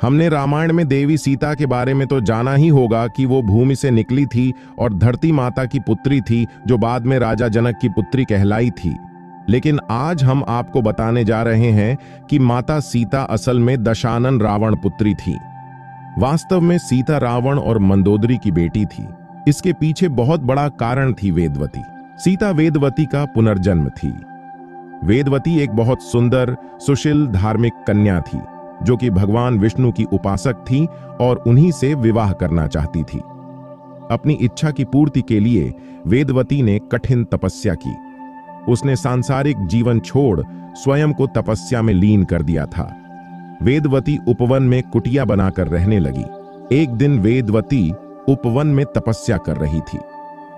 हमने रामायण में देवी सीता के बारे में तो जाना ही होगा कि वो भूमि से निकली थी और धरती माता की पुत्री थी, जो बाद में राजा जनक की पुत्री कहलाई थी। लेकिन आज हम आपको बताने जा रहे हैं कि माता सीता असल में दशानन रावण पुत्री थी। वास्तव में सीता रावण और मंदोदरी की बेटी थी। इसके पीछे बहुत बड़ा कारण थी वेदवती। सीता वेदवती का पुनर्जन्म थी। वेदवती एक बहुत सुंदर, सुशील, धार्मिक कन्या थी, जो कि भगवान विष्णु की उपासक थी और उन्हीं से विवाह करना चाहती थी। अपनी इच्छा की पूर्ति के लिए वेदवती ने कठिन तपस्या की। उसने सांसारिक जीवन छोड़ स्वयं को तपस्या में लीन कर दिया था। वेदवती उपवन में कुटिया बनाकर रहने लगी। एक दिन वेदवती उपवन में तपस्या कर रही थी।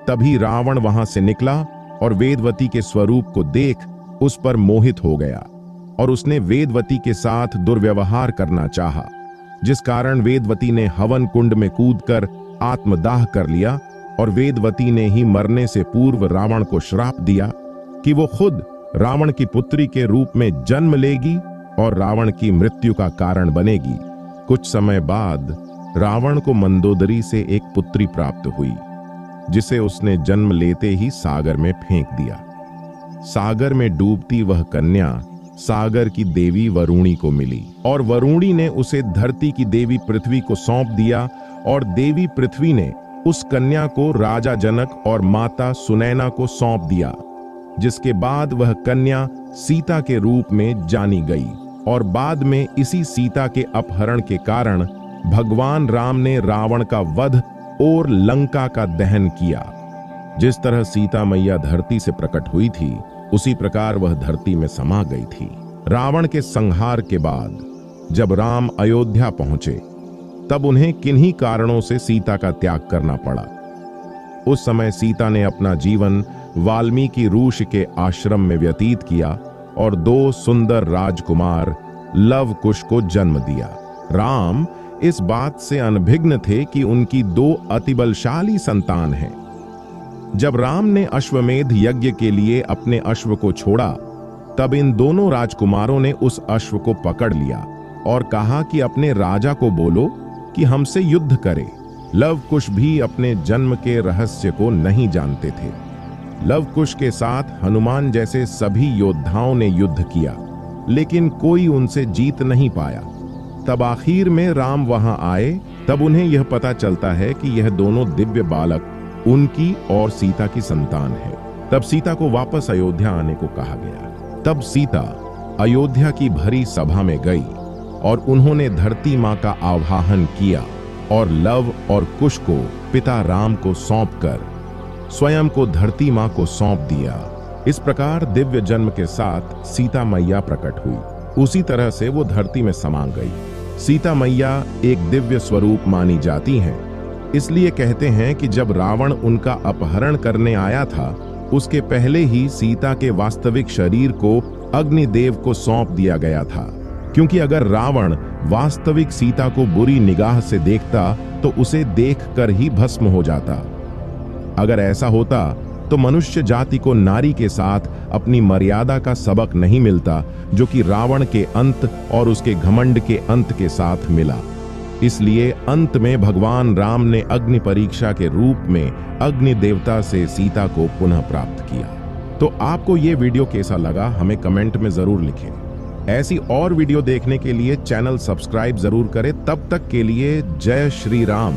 तभी रावण वहां से निकला और वेदवती के स्वरूप को देख उस पर मोहित हो गया और उसने वेदवती के साथ दुर्व्यवहार करना चाहा, जिस कारण वेदवती ने हवन कुंड में कूदकर आत्मदाह कर लिया और वेदवती ने ही मरने से पूर्व रावण को श्राप दिया कि वो खुद रावण की पुत्री के रूप में जन्म लेगी और रावण की मृत्यु का कारण बनेगी। कुछ समय बाद रावण को मंदोदरी से एक पुत्री प्राप्त हुई, जिसे उसने जन्म लेते ही सागर में फेंक दिया। सागर में डूबती वह कन्या सागर की देवी वरुणी को मिली और वरुणी ने उसे धरती की देवी पृथ्वी को सौंप दिया और देवी पृथ्वी ने उस कन्या को राजा जनक और माता सुनैना को सौंप दिया, जिसके बाद वह कन्या सीता के रूप में जानी गई। और बाद में इसी सीता के अपहरण के कारण भगवान राम ने रावण का वध और लंका का दहन किया। जिस तरह सीता मैया धरती से प्रकट हुई थी, उसी प्रकार वह धरती में समा गई थी। रावण के संहार के बाद जब राम अयोध्या पहुंचे, तब उन्हें किन्हीं कारणों से सीता का त्याग करना पड़ा। उस समय सीता ने अपना जीवन वाल्मीकि ऋषि के आश्रम में व्यतीत किया और 2 सुंदर राजकुमार लव कुश को जन्म दिया। राम इस बात से अनभिज्ञ थे कि उनकी 2 अतिबलशाली संतान हैं। जब राम ने अश्वमेध यज्ञ के लिए अपने अश्व को छोड़ा, तब इन दोनों राजकुमारों ने उस अश्व को पकड़ लिया और कहा कि अपने राजा को बोलो कि हमसे युद्ध करे। लव कुश भी अपने जन्म के रहस्य को नहीं जानते थे। लव कुश के साथ हनुमान जैसे सभी योद्धाओं ने युद्ध किया, लेकिन कोई उनसे जीत नहीं पाया। तब आखिर में राम वहां आए, तब उन्हें यह पता चलता है कि यह दोनों दिव्य बालक उनकी और सीता की संतान है। तब सीता को वापस अयोध्या आने को कहा गया। तब सीता अयोध्या की भरी सभा में गई और उन्होंने धरती मां का आवाहन किया और लव और कुश को पिता राम को सौंपकर स्वयं को धरती मां को सौंप दिया। इस प्रकार दिव्य जन्म के साथ सीता मैया प्रकट हुई। उसी तरह से वो धरती में समा गई। सीता मैया एक दिव्य स्वरूप मानी जाती हैं। इसलिए कहते हैं कि जब रावण उनका अपहरण करने आया था, उसके पहले ही सीता के वास्तविक शरीर को अग्निदेव को सौंप दिया गया था, क्योंकि अगर रावण वास्तविक सीता को बुरी निगाह से देखता तो उसे देखकर ही भस्म हो जाता। अगर ऐसा होता तो मनुष्य जाति को नारी के साथ अपनी मर्यादा का सबक नहीं मिलता, जो कि रावण के अंत और उसके घमंड के अंत के साथ मिला। इसलिए अंत में भगवान राम ने अग्नि परीक्षा के रूप में अग्नि देवता से सीता को पुनः प्राप्त किया। तो आपको ये वीडियो कैसा लगा, हमें कमेंट में जरूर लिखें। ऐसी और वीडियो देखने के लिए चैनल सब्सक्राइब जरूर करें। तब तक के लिए जय श्री राम।